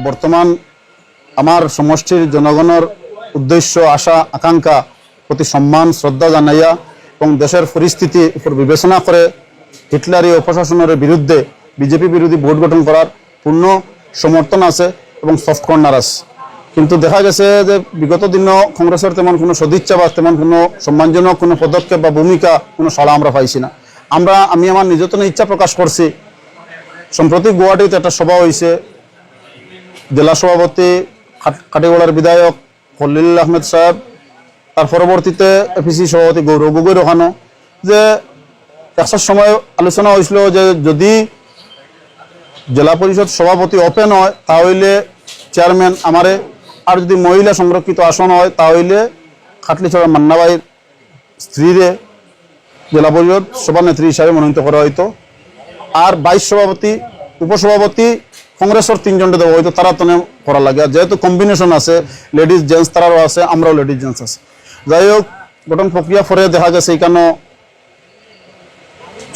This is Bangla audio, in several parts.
বর্তমান আমার সমষ্টির জনগণের উদ্দেশ্য আশা আকাঙ্ক্ষা প্রতি সম্মান শ্রদ্ধা জানাইয়া এবং দেশের পরিস্থিতি উপর বিবেচনা করে হিটলারি অপশাসনের বিরুদ্ধে বিজেপি বিরোধী ভোট গঠন করার পূর্ণ সমর্থন আছে এবং সফট কর্নার আছে। কিন্তু দেখা গেছে যে বিগত দিনও কংগ্রেসের তেমন কোনো সদিচ্ছা বা তেমন কোনো সম্মানজনক কোনো পদক্ষেপ বা ভূমিকা কোনো সাড়া আমরা পাইছি না। আমি আমার নিজতনে ইচ্ছা প্রকাশ করছি। সম্প্রতি গুয়াহাটিতে একটা সভা হয়েছে, জেলা সভাপতি কাটিগড়ার বিধায়ক খলিল আহমেদ সাহেব, তার পরবর্তীতে এপিসি সভাপতি গৌরব গগৈর ওখানো, যে একটা সময় আলোচনা হয়েছিল যে যদি জেলা পরিষদ সভাপতি ওপেন হয় তাহলে চেয়ারম্যান আমারে, আর যদি মহিলা সংরক্ষিত আসন হয় তাহলে খাটলিছড়া মান্নাবাইয়ের স্ত্রীরে জেলা পরিষদ সভানেত্রী হিসাবে মনোনীত করা হইতো, আর 22 সভাপতি উপসভাপতি কংগ্রেসের 3 জনকে দেওয়া হইতো, তারা তো করা লাগে। আর যেহেতু কম্বিনেশন আছে, লেডিস জেন্টস তারাও আছে, আমরাও লেডিস জেন্টস আছে। যাই হোক, গঠন প্রক্রিয়া পরে দেখা গেছে এখানে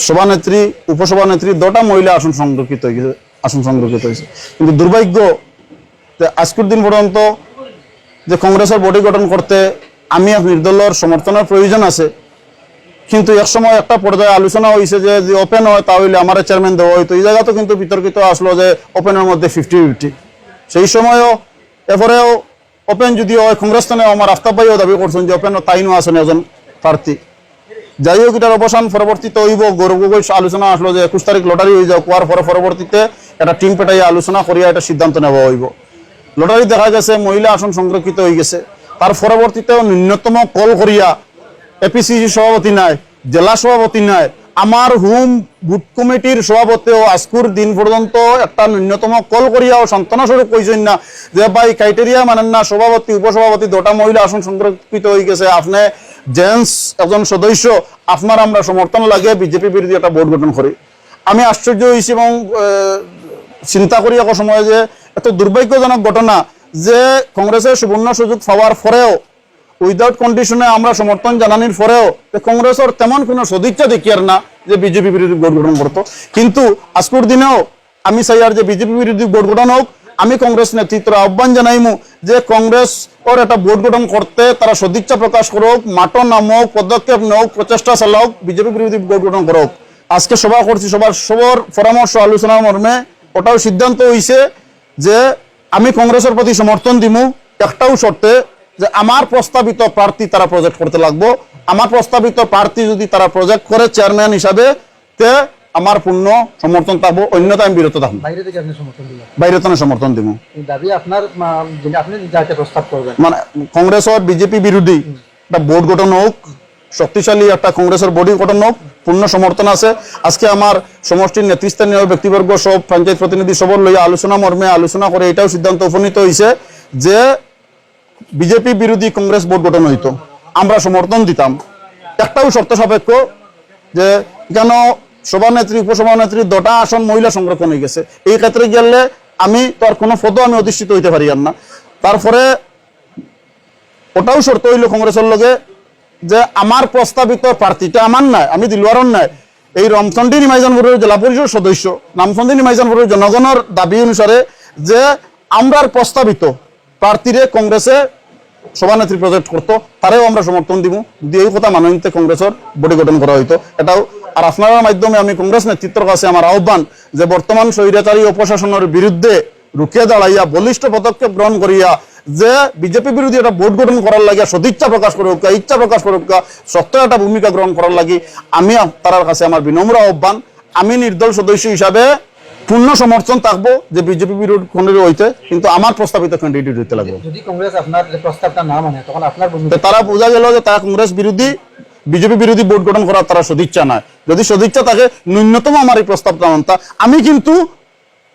সভানেত্রী উপসভানেত্রী 2টা মহিলা আসন সংরক্ষিত হয়েছে। কিন্তু দুর্ভাগ্য যে আজকের দিন পর্যন্ত যে কংগ্রেসের বডি গঠন করতে আমি নির্দলের সমর্থনের প্রয়োজন আছে, কিন্তু এক সময় একটা পর্যায়ে আলোচনা হয়েছে যে যদি ওপেন হয় তাহলে আমার চেয়ারম্যান দেওয়া হইতো। এই জায়গা তো কিন্তু বিতর্কিত আসলো যে ওপেনের মধ্যে 50-50। সেই সময়ও এরপরেও ওপেন যদি হয় কংগ্রেস তো আমার আফতাব ভাইও দাবি করছেন যে ওপেন তাইনও আছেন একজন প্রার্থী। যাই হোক, এটার অবসান পরবর্তীতে হইব। গৌরব গগৈ আলোচনা আসলো যে 21 তারিখ লটারি হয়ে যাও, কোয়ার পরে পরবর্তীতে একটা টিম পেটাইয়া আলোচনা করিয়া এটা সিদ্ধান্ত নেওয়া হইব। লটারি দেখা গেছে মহিলা আসন সংরক্ষিত হয়ে গেছে। তার পরবর্তীতেও ন্যূনতম কল করিয়া এপিসিসি সভাপতি নাই, জেলা সভাপতি নাই, আমার হোম বুথ কমিটির সভাপতিও আজকুর দিন পর্যন্ত একটা ন্যূনতম কল করিয়াও সান্ত্বনা স্বরূপ কইছেন না যে ভাই ক্রাইটেরিয়া মানেন না, সভাপতি উপসভাপতি 2টা মহিলা আসন সংরক্ষিত হয়ে গেছে, আপনি জেন্টস একজন সদস্য, আপনার আমরা সমর্থন লাগে বিজেপি বিরোধী একটা বোর্ড গঠন করি। আমি আশ্চর্য হয়েছি এবং চিন্তা করি এক সময় যে এত দুর্ভাগ্যজনক ঘটনা যে কংগ্রেসের সুবর্ণ সুযোগ পাওয়ার পরেও উইদাউট কন্ডিশনে আমরা সমর্থন জানানোর পরেও কংগ্রেসের তেমন কোনো সদিচ্ছা দেখি আর না যে বিজেপি বিরোধী বোর্ড গঠন করতো। কিন্তু আজকের দিনেও আমি চাই আর যে বিজেপি বিরোধী বোর্ড গঠন হোক। আমি কংগ্রেস নেতৃত্বের আহ্বান জানাইমু যে কংগ্রেস ওর একটা বোর্ড গঠন করতে তারা সদিচ্ছা প্রকাশ করুক, মাঠন নামক পদক্ষেপ নেওক, প্রচেষ্টা চালাওক, বিজেপি বিরোধী বোর্ড গঠন করুক। আজকে সভা করছি, সবার পরামর্শ আলোচনার মর্মে ওটাও সিদ্ধান্ত হয়েছে যে আমি কংগ্রেসের প্রতি সমর্থন দিমু, একটাও শর্তে যে আমার প্রস্তাবিত প্রার্থী তারা প্রজেক্ট করতে লাগবো। আমার প্রস্তাবিত প্রার্থী যদি তারা প্রজেক্ট করে চেয়ারম্যান হিসাবে, তে আমার পূর্ণ সমর্থন থাকবো, অন্যতা আমি বিরত থাকবো। বাইরে থেকে সমর্থন দিব। মানে কংগ্রেসের বিজেপি বিরোধী একটা বোর্ড গঠন হোক, শক্তিশালী একটা কংগ্রেসের বডি গঠন হোক, পূর্ণ সমর্থন আছে। আজকে আমার সমষ্টির নেতৃস্থানীয় ব্যক্তিবর্গ সব পঞ্চায়েত প্রতিনিধি সবর লইয়া আলোচনা মর্মে আলোচনা করে এটাও সিদ্ধান্ত উপনীত হয়েছে যে বিজেপি বিরোধী কংগ্রেস বোর্ড গঠন হইতো, আমরা সমর্থন দিতাম। একটাও শর্ত সাপেক্ষ যে কেন সভানেত্রী উপসভানেত্রী 2টা আসন মহিলা সংরক্ষণ হয়ে গেছে, এই ক্ষেত্রে গেলে আমি তো আর কোনো পদও আমি অধিষ্ঠিত হইতে পারি আর না। তারপরে ওটাও শর্ত হইল কংগ্রেসের লগে যে আমার প্রস্তাবিত প্রার্থীটা আমার নাই, আমি দিলওয়ারন নাই, এই রামচন্ডী নিমাইজানপুরের জেলা পরিষদ সদস্য রামচন্ডী নিমাইজানপুরের জনগণের দাবি অনুসারে যে আমরার প্রস্তাবিত প্রার্থীরে কংগ্রেসে সভানেত্রী প্রজেক্ট করতো, তারেও আমরা সমর্থন দিব যদি এই কথা মাননীয় কংগ্রেসের বডি গঠন করা হইতো। এটাও আর আপনার মাধ্যমে আমি কংগ্রেস নেতৃত্বের কাছে আমার আহ্বান যে বর্তমান স্বৈরাচারী অপশাসনের বিরুদ্ধে রুখে দাঁড়াইয়া বলিষ্ঠ পদক্ষেপ গ্রহণ করিয়া যে বিজেপি বিরোধী একটা বোর্ড গঠন করার লাগিয়া সদিচ্ছা প্রকাশ করুক, ইচ্ছা প্রকাশ করুক, সত্য একটা ভূমিকা গ্রহণ করার লাগি আমি তার কাছে আমার বিনম্র আহ্বান। আমি নির্দল সদস্য হিসাবে পূর্ণ সমর্থন থাকবো যে বিজেপি বিরোধী হইতে, কিন্তু আমার প্রস্তাবিত ক্যান্ডিডেট হইতে লাগবে। যদি কংগ্রেস আপনার প্রস্তাবটা না মানে তখন আপনার তারা বোঝা গেল যে তারা কংগ্রেস বিরোধী বিজেপি বিরোধী বোর্ড গঠন করার তারা সদিচ্ছা নাই। যদি সদিচ্ছা থাকে ন্যূনতম আমার এই প্রস্তাবটা মানতা, আমি কিন্তু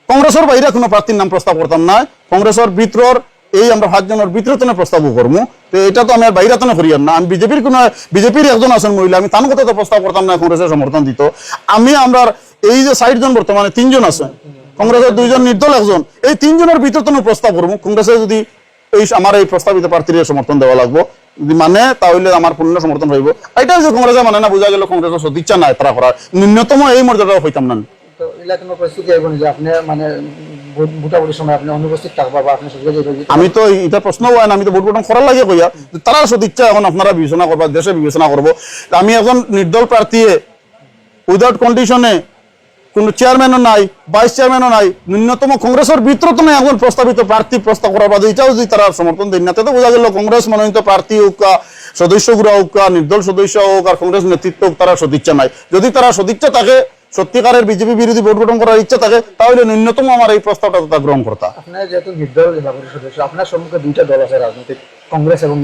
কংগ্রেসের বাইরে কোনো প্রার্থীর নাম প্রস্তাব করতাম না। কংগ্রেসের ভিতর এই আমরা 5 জনের ভিতরে প্রস্তাবও করবো, তো এটা তো আমি আর বাইরে তো করি না। আমি বিজেপির একজন আছেন মহিলা, আমি তার কথা তো প্রস্তাব করতাম না কংগ্রেসের সমর্থন দিত। আমরা এই যে 60 জন বর্তমানে 3 জন আছে, কংগ্রেসের 2 জন নির্দল একজন, এই 3 জনের ভিতরে তো প্রস্তাব করবো। কংগ্রেসের যদি আমার এই প্রস্তাবিত প্রার্থীর সমর্থন দেওয়া লাগবো, যদি মানে তাহলে আমার পূর্ণ সমর্থন হইব। এটাই যে কংগ্রেসে মানে না, বোঝা গেল কংগ্রেসের সদিচ্ছা নাই তারা করার, ন্যূনতম এই মর্যাদা হইতাম না। ভোটাভুটির সময় আপনি অনুপস্থিত থাকবা বা আপনি সুযোগ দিতে আমি তো এটা প্রশ্ন হয় না, আমি তো ভোট গঠন করার লাগে কইয়া তারা সদিচ্ছা এখন আপনারা বিবেচনা করবা, দেশে বিবেচনা করবো। আমি এখন নির্দল প্রার্থী উইদাউট কন্ডিশনে কোনো চেয়ারম্যানও নাই, ভাইস চেয়ারম্যানও নাই, ন্যূনতম কংগ্রেসের ভিতরে নাই এখন প্রস্তাবিত প্রার্থী প্রস্তাব করার বাদে এটাও যদি তারা সমর্থন দেন না, তাতে বোঝা গেল কংগ্রেস মনোনীত প্রার্থী হোক, সদস্যগুলো হোক, নির্দল সদস্য হোক আর কংগ্রেস নেতৃত্ব হোক, তারা সদিচ্ছা নাই। যদি তারা সদিচ্ছা থাকে, সত্যিকারের বিজেপি বিরোধী ভোট গঠন করার ইচ্ছা থাকে, তাহলে ন্যূনতম আমার এই প্রস্তাবটা তারা গ্রহণ করতা। আপনার যেহেতু নির্দল জেলা পরিষদ সদস্য, আপনার সম্মুখে দুইটা দল আছে রাজনৈতিক, কংগ্রেস এবং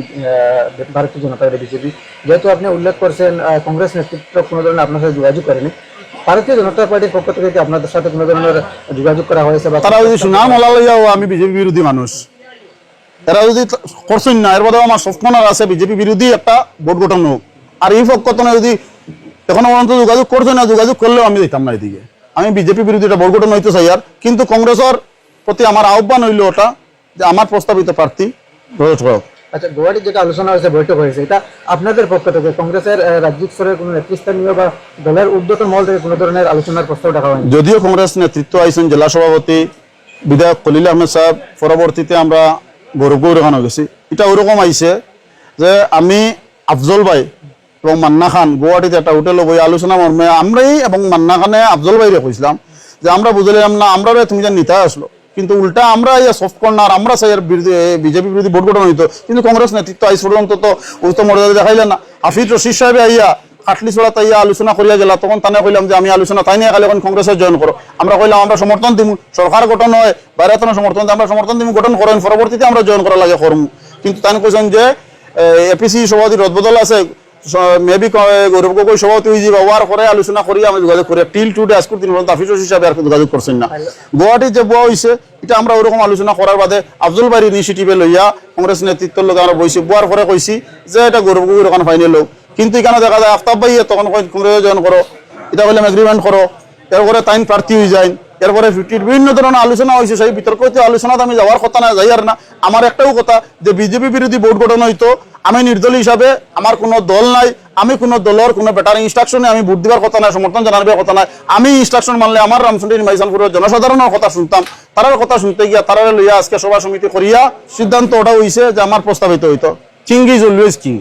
ভারতীয় জনতা পার্টি বিজেপি। যেহেতু আপনি উল্লেখ করছেন কংগ্রেস নেতৃত্ব কোনো ধরনের আপনার সাথে যোগাযোগ করেনি, ভারতীয় জনতা পার্টির পক্ষ থেকে কি আপনাদের সাথে কোনো ধরনের যোগাযোগ করা হয়েছে? বা তারা যদি সুনাম হলা লইয়াও আমি বিজেপি বিরোধী মানুষ, এরা যদি করছেন না, এর বাদেও আমার সফটনার আছে বিজেপি বিরোধী একটা ভোট গঠন হোক। আর এই পক্ষতনে যদি এখনো পর্যন্ত যোগাযোগ করছে না, যোগাযোগ করলেও আমি দিতাম না এদিকে। আমি বিজেপি বিরোধী একটা ভোট গঠন হইতে চাই, আর কিন্তু কংগ্রেসের প্রতি আমার আহ্বান হইল ওটা যে আমার প্রস্তাবিত প্রার্থী প্রয়োগ হোক। আচ্ছা, গুয়াহাটির যেটা আলোচনা হয়েছে, বৈঠক হয়েছে, এটা আপনাদের পক্ষ থেকে কংগ্রেসের রাজ্যিক স্তরের কোনো নেতৃস্থানীয় বা দলের উদ্যোতন মহল থেকে কোনো ধরনের আলোচনার প্রস্তাব রাখা হয়নি? যদিও কংগ্রেস নেতৃত্ব আইসেন, জেলা সভাপতি বিধায়ক খলিল আহমেদ সাহেব, পরবর্তীতে আমরা গৌরব ওখানে গেছি, এটা ওরকম আইছে যে আমি আফজল ভাই এবং মান্না খান গুয়াহাটিতে একটা হোটেলে বই আলোচনা মর্মে আমরাই এবং মান্না খানে আফজল ভাইরে কইছিলাম যে আমরা বুঝলাম না, আমরা তুমি যে নিতে আসলো, কিন্তু উল্টা আমরা সফট কর্নার, আমরা চাই বিজেপি বিরোধী ভোট গঠন হইতো, কিন্তু কংগ্রেস নেতৃত্ব আইস পর্যন্ত তো উত্তম মর্যাদা দেখাইলেন না। হাফিজ রশিদ সাহেবে আইয়া খাটলি চড়া তাইয়া আলোচনা করিয়া গেলা, তখন তানে কইলাম যে আমি আলোচনা তাই নিয়ে খালি এখন কংগ্রেসে জয়েন করো। আমরা কইলাম আমরা সমর্থন দিব, সরকার গঠন হয় বাইরে তো সমর্থন আমরা সমর্থন দিব, গঠন করেন, পরবর্তীতে আমরা জয়েন করা লাগে করম। কিন্তু তাই কইছেন যে এপিসি সভাপতি রদবদল আছে, মেবি গৌরব গগৈ সভাপতি হয়ে যাবে, ওয়ার করে আলোচনা করি আমি যোগাযোগ করি, টিল টুডে আজকের দিন পর্যন্ত হাফিজ হিসাবে আর যোগাযোগ করছেন না। গুয়াহাটির যে বুয়া হয়েছে এটা আমরা ওরকম আলোচনা করার বাদে আফজল বাড়ির ইনিশিয়েটিভে লইয়া কংগ্রেস নেতৃত্বের লোক আমরা বইছি, বুয়ার করে কইছি যে এটা গৌরব গগৈর ওখানে ফাইনাল হোক। কিন্তু এখানে দেখা যায় আফতাব ভাইয়ে তখন কংগ্রেসে জয়েন করো, এটা বললাম এগ্রিমেন্ট করো, এরপরে তাইন প্রার্থী হয়ে যায়, এরপরে বিভিন্ন ধরনের আলোচনা হয়েছে। সেই বিতর্ক আলোচনাতে আমি যাওয়ার কথা না, যাই আর না। আমার একটাও কথা যে বিজেপি বিরোধী ভোট গঠন হইতো, আমি নির্দল হিসাবে, আমার কোনো দল নাই, আমি কোনো দলের কোনো বেটার ইনস্ট্রাকশনে আমি ভোট দিবার কথা নাই, সমর্থন জানাবার কথা নাই। আমি ইনস্ট্রাকশন মানলে আমার রামচন্দ্রী মাইসানপুরের জনসাধারণের কথা শুনতাম, তারার কথা শুনতে গিয়া তারা লইয়া আজকে সভা সমিতি করিয়া সিদ্ধান্ত ওটা হইছে যে আমার প্রস্তাবিত হইতো। King is always king.